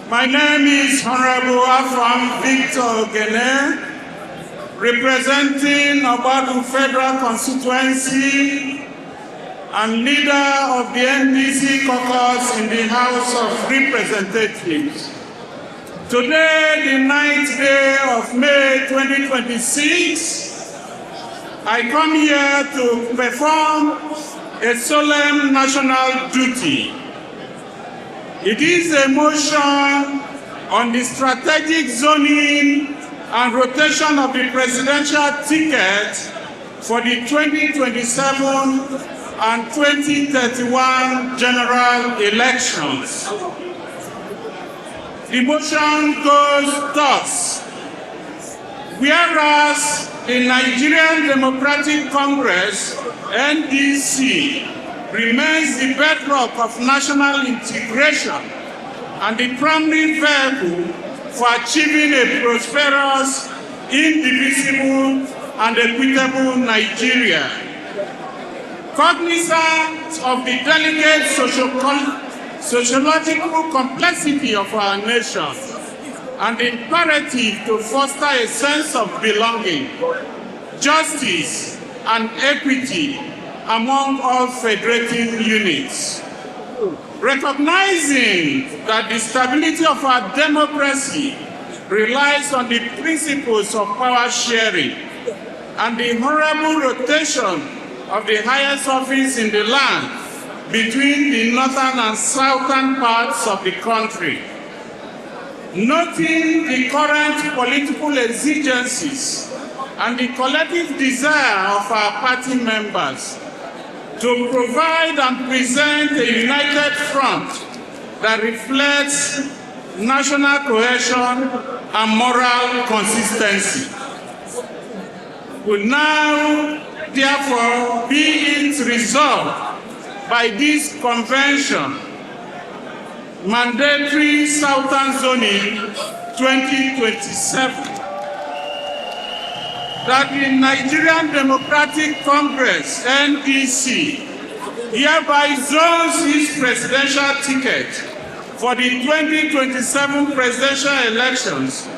My name is Honorable Afam Victor Gene, representing Obadu Federal Constituency and leader of the NDC caucus in the House of Representatives. Today, the 9th day of May 2026, I come here to perform a solemn national duty. It is a motion on the strategic zoning and rotation of the presidential ticket for the 2027 and 2031 general elections. The motion goes thus: whereas the Nigerian Democratic Congress, NDC, remains the bedrock of national integration and the primary vehicle for achieving a prosperous, indivisible, and equitable Nigeria. Cognizant of the delicate sociological complexity of our nation and the imperative to foster a sense of belonging, justice, and equity among all federating units. Recognizing that the stability of our democracy relies on the principles of power sharing and the honorable rotation of the highest office in the land between the northern and southern parts of the country. Noting the current political exigencies and the collective desire of our party members to provide and present a united front that reflects national cohesion and moral consistency. Will now, therefore, be it resolved by this convention, mandatory Southern Zoning 2027, that the Nigerian Democratic Congress, NDC, hereby zones its presidential ticket for the 2027 presidential elections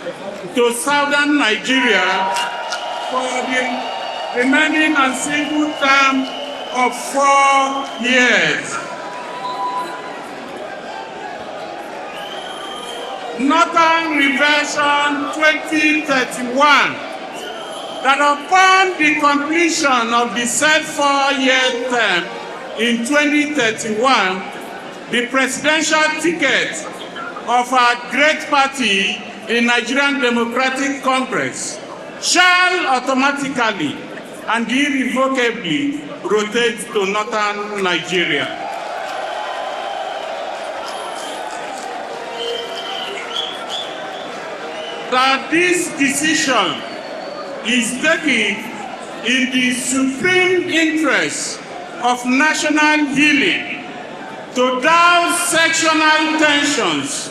to southern Nigeria for the remaining and single term of 4 years. Northern Reversion 2031. That upon the completion of the said 4-year term in 2031, the presidential ticket of our great party, the Nigerian Democratic Congress, shall automatically and irrevocably rotate to northern Nigeria. That this decision is taken in the supreme interest of national healing, to douse sectional tensions,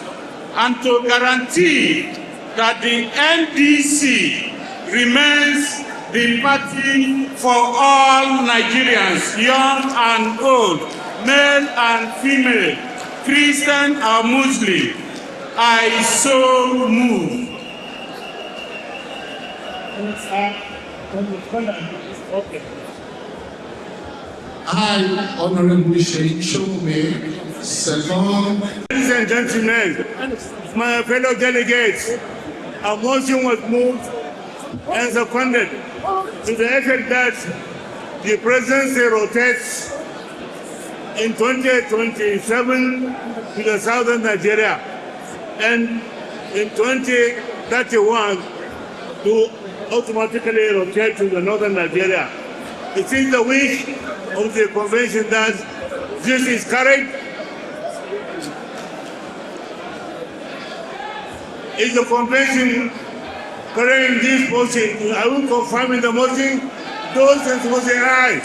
and to guarantee that the NDC remains the party for all Nigerians, young and old, male and female, Christian or Muslim. I so move. Okay. I, Honorable Sheikh Shome, second. Ladies and gentlemen, my fellow delegates, a motion was moved and seconded to the effect that the presidency rotates in 2027 to the southern Nigeria and in 2031 to automatically rotate to the northern Nigeria. It is the wish of the convention that this is carried. Is the convention carrying this motion? I will confirm in the motion. Those in support say aye.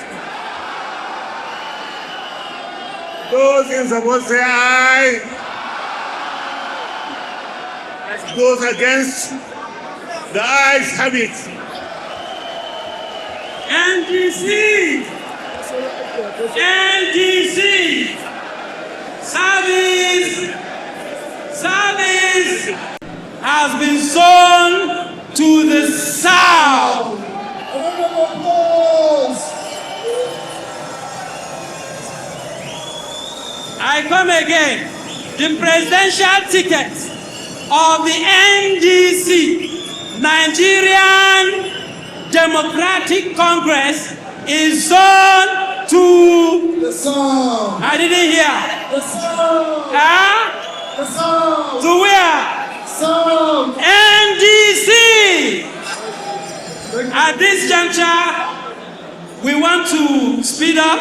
Those in support say aye. Those against, the ayes have it. NDC! NDC! Service! Service! has been zoned to the south. I come again. The presidential ticket of the NDC, Nigerian Democratic Congress, is zoned to The song. I didn't hear. The song. Huh? The song. To where? Song. NDC. At this juncture, we want to speed up.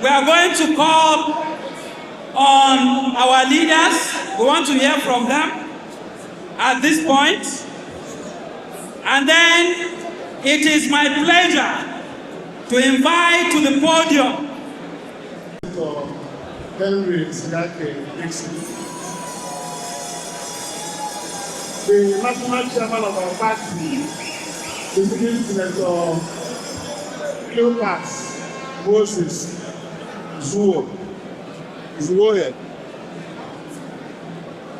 We are going to call on our leaders. We want to hear from them at this point. And then it is my pleasure to invite to the podium Henry Nixon, the national chairman of our party, the Deputy Senator Cleopas Moses Zuoye.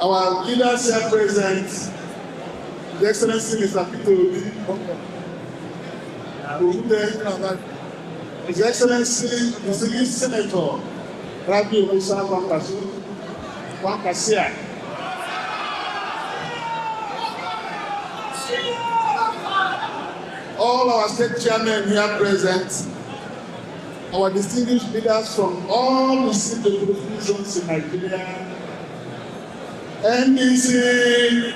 Our leaders here present, the Excellency Mr. Peter Obi, His Excellency the Senior Senator Rabi Osa Wankasia, all our state chairmen here present, our distinguished leaders from all the state zones in Nigeria, NDC,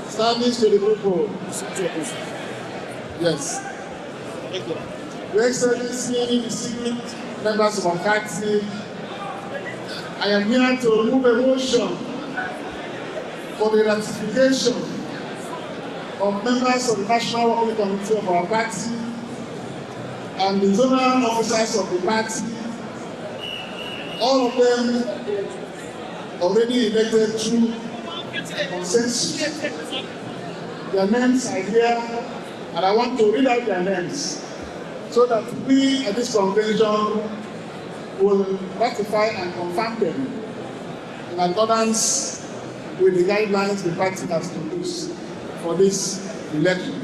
service to the people. Yes. Thank you. Your Excellency, distinguished members of our party, I am here to move a motion for the ratification of members of the National Working Committee of our party and the zonal officers of the party, all of them already elected through consensus. Their names are here, and I want to read out their names so that we at this convention will ratify and confirm them in accordance with the guidelines the party has produced for this election.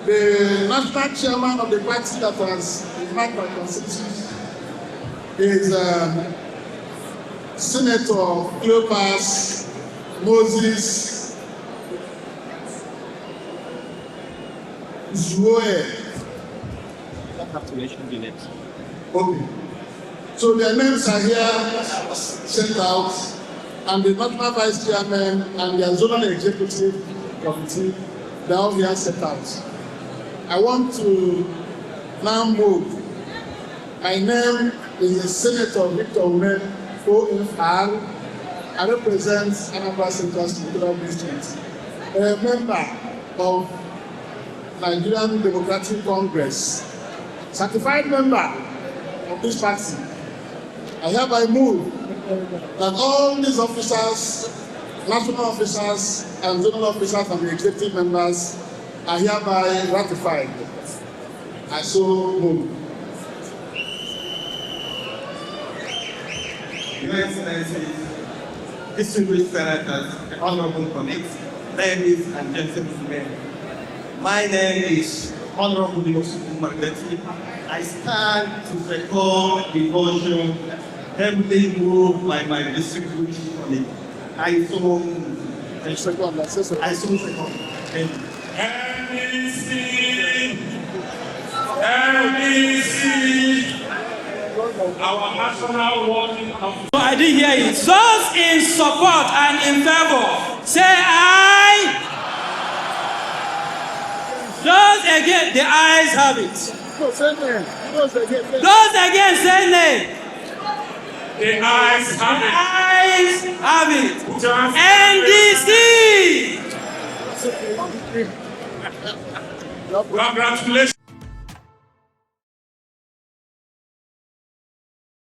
The national chairman of the party that was elected by consensus is Senator Cleopas Moses Zuoye. Don't have to mention the names. Okay. So their names are here sent out, and the national vice chairman and their zonal executive committee, they are all here sent out. I want to now move. My name is the Senator Victor Ume OFR. I represent Anambra Central Senatorial District, a member of Nigerian Democratic Congress, certified member of this party. I hereby move that all these officers, national officers and zonal officers and the executive members are hereby ratified. I so move. Your Excellencies, distinguished senators, honorable colleagues, ladies and gentlemen, my name is Honorable Yusuf Margati. I stand to second the motion heavily moved by my distinguished colleague. I so move. I so second. Thank you. NDC, our national working committee. I didn't hear it. Those in support and in favor, say aye. Those against, the ayes have it. Those against, say nay. The ayes have it. The ayes have it. NDC. Congratulations.